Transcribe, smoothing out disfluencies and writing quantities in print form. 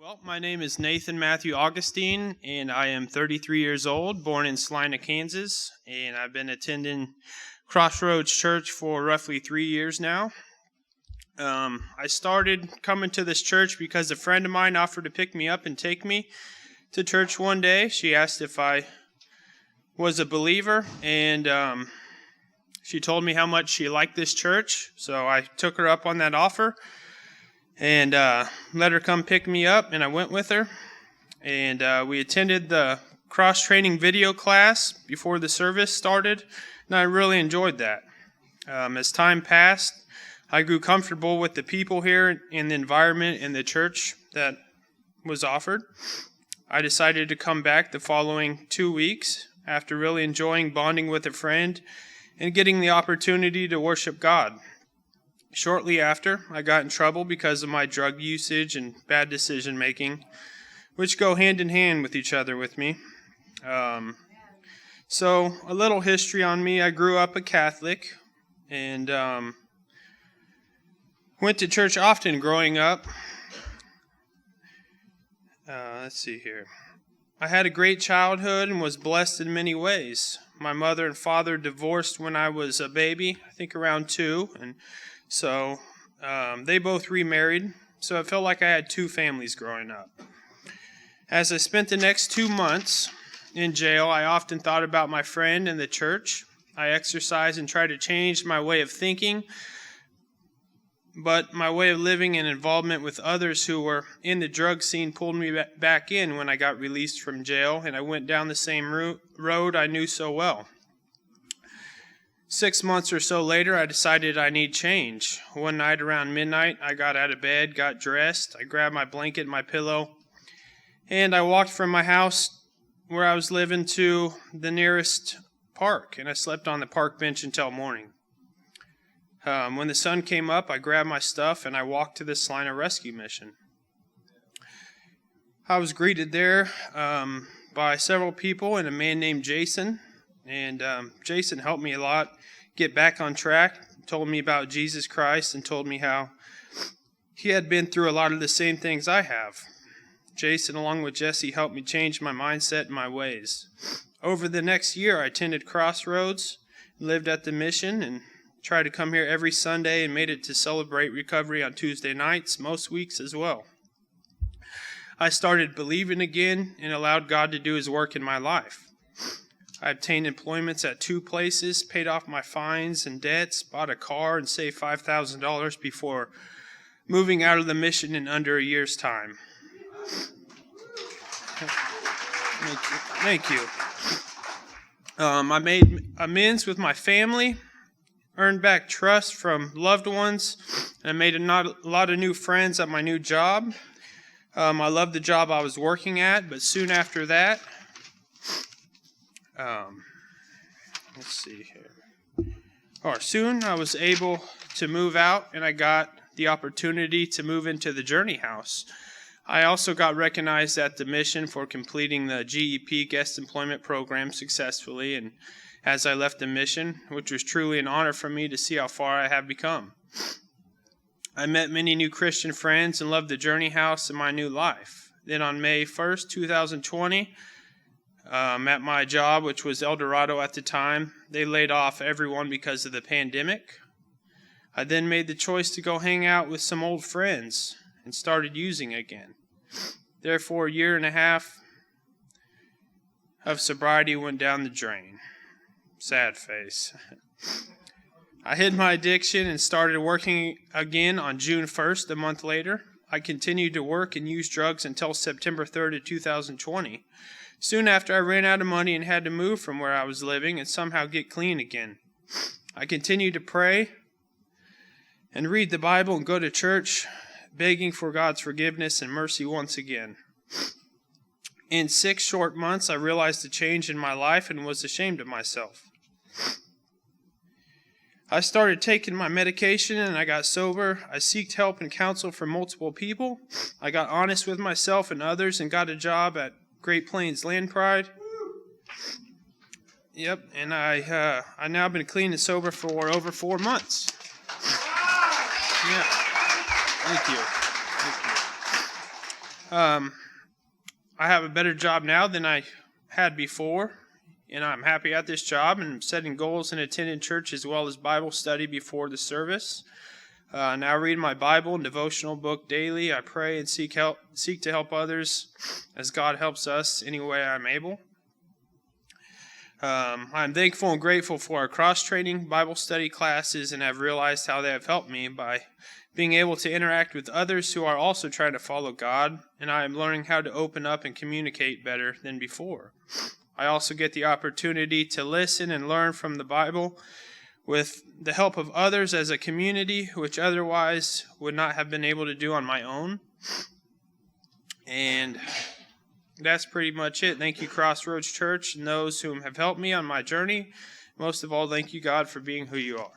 Well, my name is Nathan Matthew Augustine, and I am 33 years old, born in Salina, Kansas, and I've been attending CrossRoads Church for roughly 3 years now. I started coming to this church because a friend of mine offered to pick me up and take me to church one day. She asked if I was a believer, and she told me how much she liked this church, so I took her up on that offer and let her come pick me up, and I went with her. And we attended the cross-training video class before the service started, and I really enjoyed that. As time passed, I grew comfortable with the people here and the environment in the church that was offered. I decided to come back the following 2 weeks after really enjoying bonding with a friend and getting the opportunity to worship God. Shortly after, I got in trouble because of my drug usage and bad decision making, which go hand in hand with each other with me. So a little history on me. I grew up a Catholic and went to church often growing up. Let's see here. I had a great childhood and was blessed in many ways. My mother and father divorced when I was a baby, I think around 2, and so they both remarried, so it felt like I had 2 families growing up. As I spent the next 2 months in jail, I often thought about my friend and the church. I exercised and tried to change my way of thinking, but my way of living and involvement with others who were in the drug scene pulled me back in when I got released from jail, and I went down the same road I knew so well. 6 months or so later, I decided I need change. One night around midnight, I got out of bed, got dressed, I grabbed my blanket and my pillow, and I walked from my house where I was living to the nearest park, and I slept on the park bench until morning. When the sun came up, I grabbed my stuff and I walked to the Salina rescue mission. I was greeted there by several people and a man named Jason. And Jason helped me a lot get back on track, told me about Jesus Christ, and told me how he had been through a lot of the same things I have. Jason, along with Jesse, helped me change my mindset and my ways. Over the next year, I attended CrossRoads, lived at the mission, and tried to come here every Sunday and made it to celebrate recovery on Tuesday nights, most weeks as well. I started believing again and allowed God to do His work in my life. I obtained employments at 2 places, paid off my fines and debts, bought a car, and saved $5,000 before moving out of the mission in under a year's time. Thank you. I made amends with my family, earned back trust from loved ones, and I made a lot of new friends at my new job. I loved the job I was working at, but soon after that, soon I was able to move out, and I got the opportunity to move into the Journey House. I also got recognized at the mission for completing the GEP guest employment program successfully, and as I left the mission, which was truly an honor for me to see how far I have become. I met many new Christian friends and loved the Journey House in my new life. Then on May 1st, 2020, at my job, which was El Dorado at the time, they laid off everyone because of the pandemic. I then made the choice to go hang out with some old friends and started using again. Therefore, a year and a half of sobriety went down the drain. Sad face. I hid my addiction and started working again on June 1st, a month later. I continued to work and use drugs until September 3rd of 2020. Soon after, I ran out of money and had to move from where I was living and somehow get clean again. I continued to pray and read the Bible and go to church, begging for God's forgiveness and mercy once again. In 6 short months, I realized the change in my life and was ashamed of myself. I started taking my medication and I got sober. I sought help and counsel from multiple people. I got honest with myself and others and got a job at Great Plains Land Pride. Yep, and I now been clean and sober for over 4 months. Yeah, thank you. I have a better job now than I had before, and I'm happy at this job, and I'm setting goals and attending church as well as Bible study before the service. Now I read my Bible and devotional book daily. I pray and seek to help others as God helps us any way I'm able. I'm thankful and grateful for our cross-training Bible study classes, and have realized how they have helped me by being able to interact with others who are also trying to follow God, and I am learning how to open up and communicate better than before. I also get the opportunity to listen and learn from the Bible with the help of others as a community, which otherwise would not have been able to do on my own. And that's pretty much it. Thank you, CrossRoads Church, and those whom have helped me on my journey. Most of all, thank you, God, for being who you are.